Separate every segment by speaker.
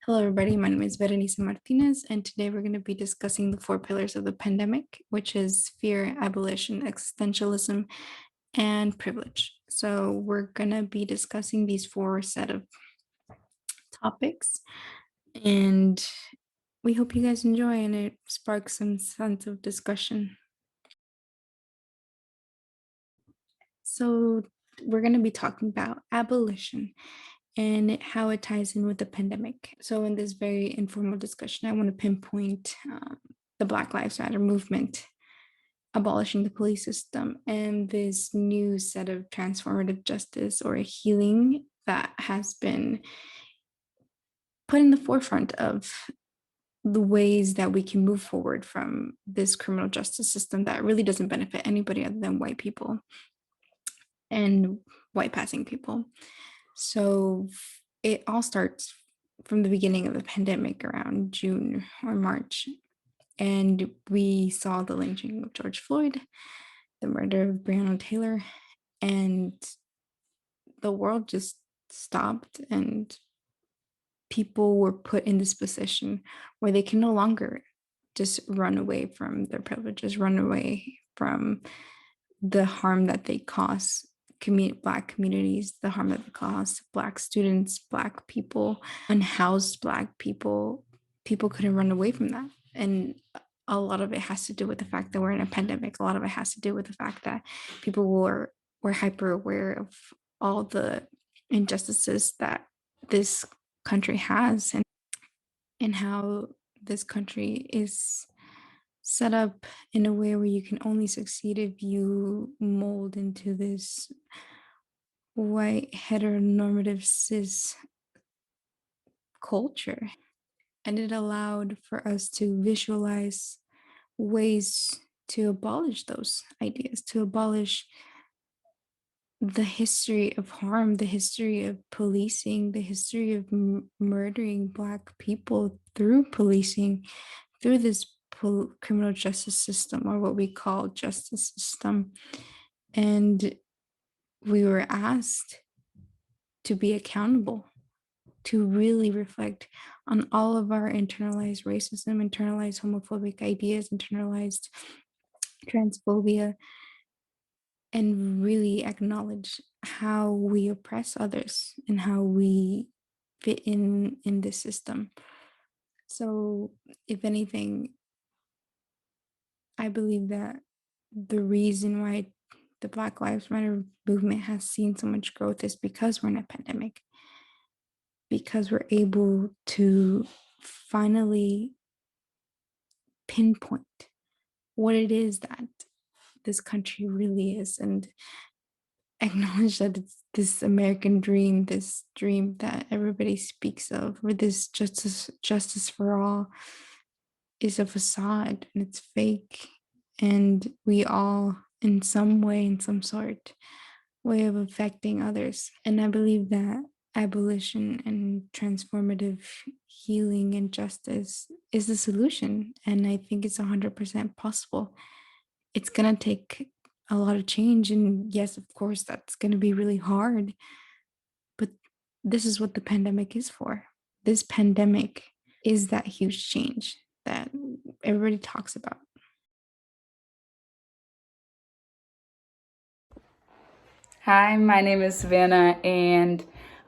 Speaker 1: Hello, everybody. My name is Berenice Martinez, and today we're going to be discussing the four pillars of the pandemic, which is fear, abolition, existentialism, and privilege. So we're going to be discussing these four set of topics, and we hope you guys enjoy and it sparks some sense of discussion. So we're going to be talking about abolition and how it ties in with the pandemic. So in this very informal discussion, I want to pinpoint the Black Lives Matter movement, abolishing the police system, and this new set of transformative justice or healing that has been put in the forefront of the ways that we can move forward from this criminal justice system that really doesn't benefit anybody other than white people and white passing people. So it all starts from the beginning of the pandemic around June or March. And we saw the lynching of George Floyd, the murder of Breonna Taylor, and the world just stopped and people were put in this position where they can no longer just run away from their privileges, run away from the harm that they cause Black communities, the harm that they cause Black students, Black people, unhoused Black people. People couldn't run away from that. And a lot of it has to do with the fact that we're in a pandemic. A lot of it has to do with the fact that people were hyper aware of all the injustices that this country has, and how this country is set up in a way where you can only succeed if you mold into this white heteronormative cis culture. And it allowed for us to visualize ways to abolish those ideas, to abolish the history of harm, the history of policing, the history of murdering Black people through policing, through this criminal justice system, or what we call justice system. And we were asked to be accountable, to really reflect on all of our internalized racism, internalized homophobic ideas, internalized transphobia, and really acknowledge how we oppress others and how we fit in this system. So if anything, I believe that the reason why the Black Lives Matter movement has seen so much growth is because we're in a pandemic, because we're able to finally pinpoint what it is that this country really is, and acknowledge that it's this American dream, this dream that everybody speaks of, where this justice for all is a facade and it's fake. And we all, in some way, in some sort, way of affecting others. And I believe that abolition and transformative healing and justice is the solution. And I think it's 100% possible. It's going to take a lot of change. And yes, of course, that's going to be really hard. But this is what the pandemic is for. This pandemic is that huge change that everybody talks about.
Speaker 2: Hi, my name is Savannah, and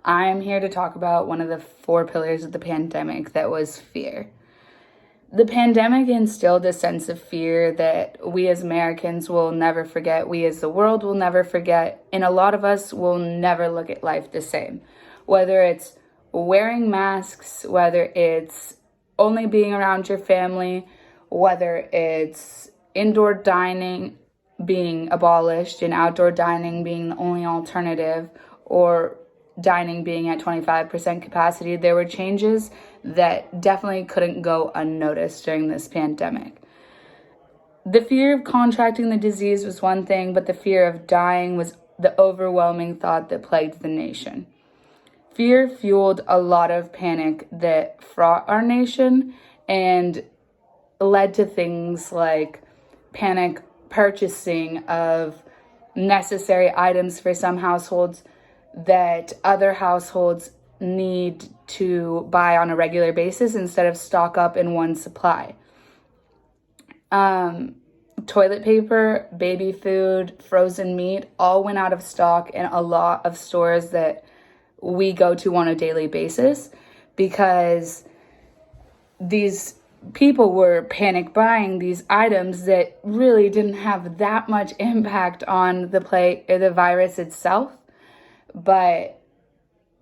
Speaker 2: I'm here to talk about one of the four pillars of the pandemic that was fear. The pandemic instilled a sense of fear that we as Americans will never forget, we as the world will never forget, and a lot of us will never look at life the same. Whether it's wearing masks, whether it's only being around your family, whether it's indoor dining being abolished and outdoor dining being the only alternative, or dining being at 25% capacity, there were changes that definitely couldn't go unnoticed during this pandemic. The fear of contracting the disease was one thing, but the fear of dying was the overwhelming thought that plagued the nation. Fear fueled a lot of panic that fraught our nation and led to things like panic purchasing of necessary items for some households that other households need to buy on a regular basis instead of stock up in one supply. Toilet paper, baby food, frozen meat all went out of stock in a lot of stores that we go to on a daily basis because these people were panic buying these items that really didn't have that much impact on the virus itself, but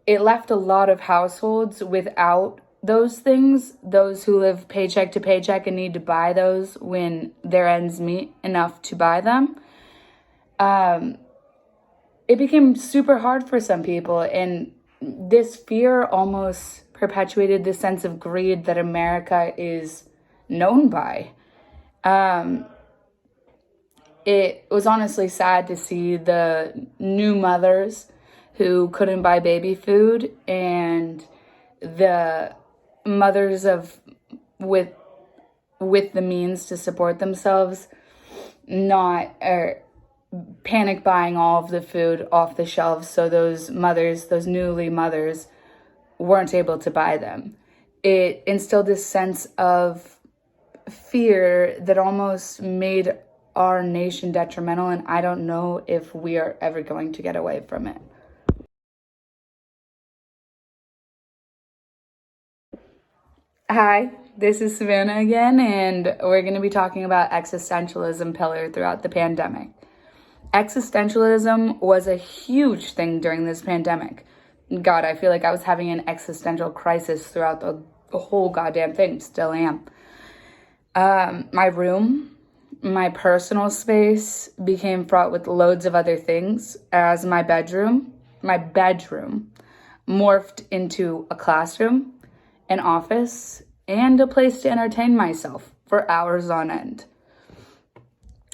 Speaker 2: it left a lot of households without those things, those who live paycheck to paycheck and need to buy those when their ends meet enough to buy them. It became super hard for some people, and this fear almost perpetuated the sense of greed that America is known by. It was honestly sad to see the new mothers who couldn't buy baby food and the mothers of with the means to support themselves not or panic buying all of the food off the shelves, so those mothers, those newly mothers, weren't able to buy them. It instilled this sense of fear that almost made our nation detrimental, and I don't know if we are ever going to get away from it. Hi, this is Savannah again, and we're going to be talking about existentialism pillar throughout the pandemic. Existentialism was a huge thing during this pandemic. God, I feel like I was having an existential crisis throughout the whole goddamn thing. Still am. My room, my personal space became fraught with loads of other things as my bedroom morphed into a classroom, an office, and a place to entertain myself for hours on end.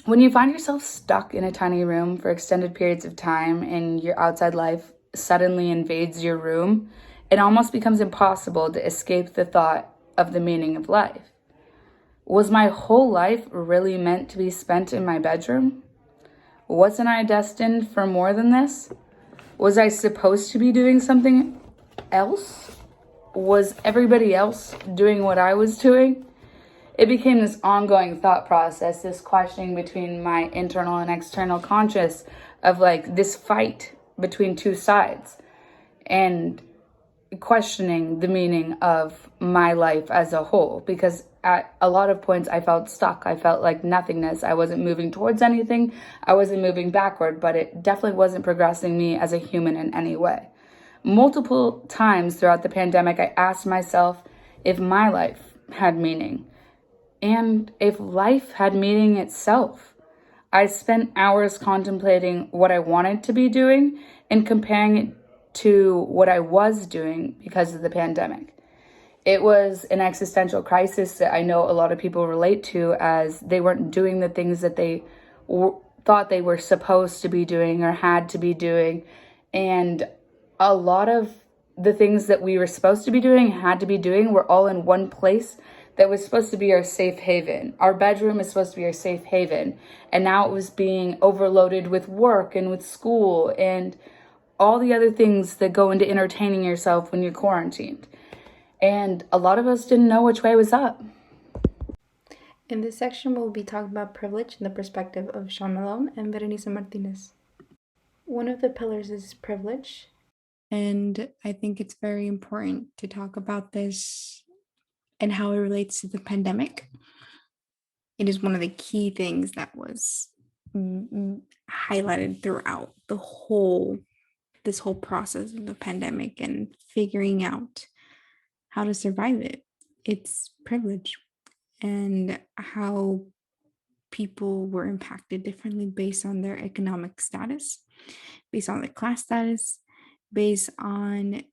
Speaker 2: When you find yourself stuck in a tiny room for extended periods of time and your outside life suddenly invades your room, it almost becomes impossible to escape the thought of the meaning of life. Was my whole life really meant to be spent in my bedroom? Wasn't I destined for more than this? Was I supposed to be doing something else? Was everybody else doing what I was doing? It became this ongoing thought process, this questioning between my internal and external conscious of like this fight between two sides and questioning the meaning of my life as a whole, because at a lot of points I felt stuck. I felt like nothingness. I wasn't moving towards anything. I wasn't moving backward, but it definitely wasn't progressing me as a human in any way. Multiple times throughout the pandemic, I asked myself if my life had meaning and if life had meaning itself. I spent hours contemplating what I wanted to be doing and comparing it to what I was doing because of the pandemic. It was an existential crisis that I know a lot of people relate to, as they weren't doing the things that they thought they were supposed to be doing or had to be doing. And a lot of the things that we were supposed to be doing, had to be doing, were all in one place that was supposed to be our safe haven. Our bedroom is supposed to be our safe haven. And now it was being overloaded with work and with school and all the other things that go into entertaining yourself when you're quarantined. And a lot of us didn't know which way was up.
Speaker 1: In this section, we'll be talking about privilege in the perspective of Sean Malone and Berenice Martinez. One of the pillars is privilege, and I think it's very important to talk about this and how it relates to the pandemic. It is one of the key things that was highlighted throughout this whole process of the pandemic and figuring out how to survive it. It's privilege, and how people were impacted differently based on their economic status, based on their class status, based on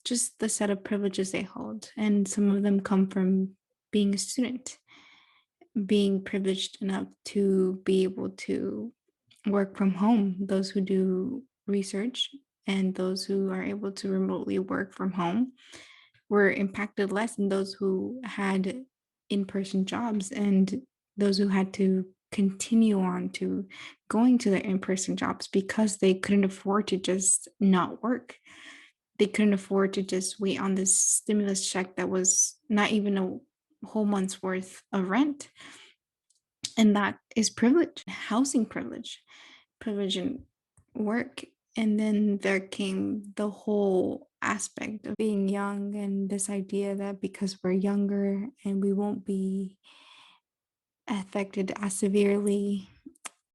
Speaker 1: just the set of privileges they hold. And some of them come from being a student, being privileged enough to be able to work from home, those who do research and those who are able to remotely work from home were impacted less than those who had in-person jobs, and those who had to continue on to going to their in-person jobs because they couldn't afford to just not work. they couldn't afford to just wait on this stimulus check that was not even a whole month's worth of rent. And that is privilege, housing privilege, privilege in work. And then there came the whole aspect of being young and this idea that because we're younger and we won't be affected as severely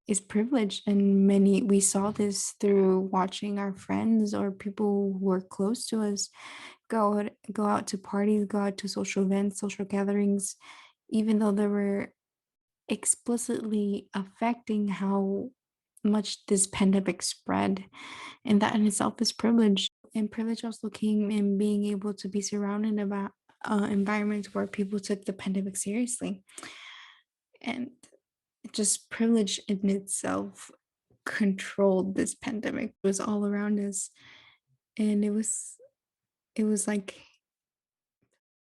Speaker 1: is privilege. And many we saw this through watching our friends or people who were close to us go out to parties, go out to social events, social gatherings, even though they were explicitly affecting how much this pandemic spread. And that in itself is privilege. And privilege also came in being able to be surrounded about environments where people took the pandemic seriously. And just privilege in itself controlled this pandemic. It was all around us. And it was like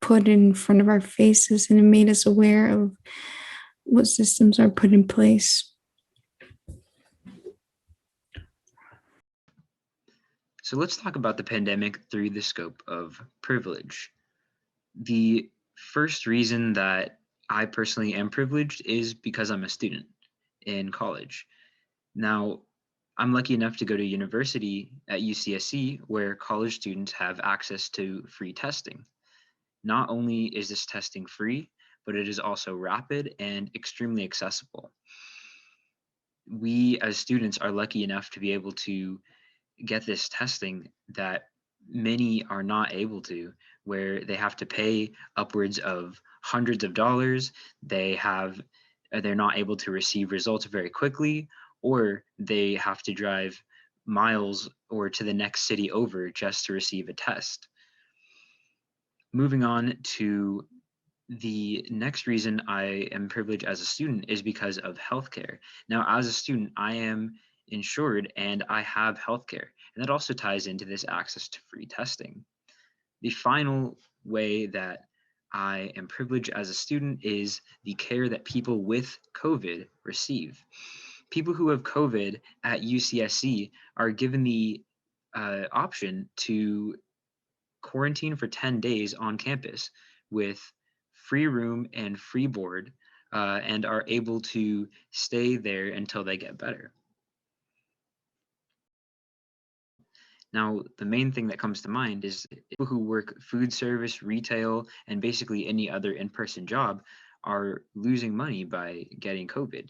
Speaker 1: put in front of our faces, and it made us aware of what systems are put in place.
Speaker 3: So let's talk about the pandemic through the scope of privilege. The first reason that I personally am privileged is because I'm a student in college. Now, I'm lucky enough to go to university at UCSC where college students have access to free testing. Not only is this testing free, but it is also rapid and extremely accessible. We as students are lucky enough to be able to get this testing that many are not able to, where they have to pay upwards of hundreds of dollars. They're not able to receive results very quickly, or they have to drive miles or to the next city over just to receive a test. Moving on to the next reason I am privileged as a student is because of healthcare. Now, as a student, I am insured and I have healthcare, and that also ties into this access to free testing. The final way that I am privileged as a student is the care that people with COVID receive. People who have COVID at UCSC are given the option to quarantine for 10 days on campus with free room and free board, and are able to stay there until they get better. Now, the main thing that comes to mind is people who work food service, retail, and basically any other in-person job are losing money by getting COVID.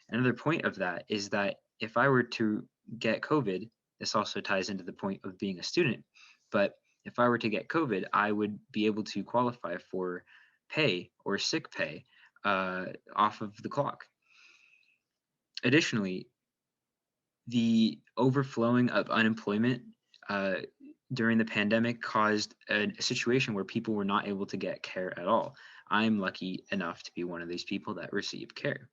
Speaker 3: Another point of that is that if I were to get COVID, this also ties into the point of being a student, but if I were to get COVID, I would be able to qualify for pay or sick pay off of the clock. Additionally, the overflowing of unemployment uh, during the pandemic caused a situation where people were not able to get care at all. I'm lucky enough to be one of these people that received care.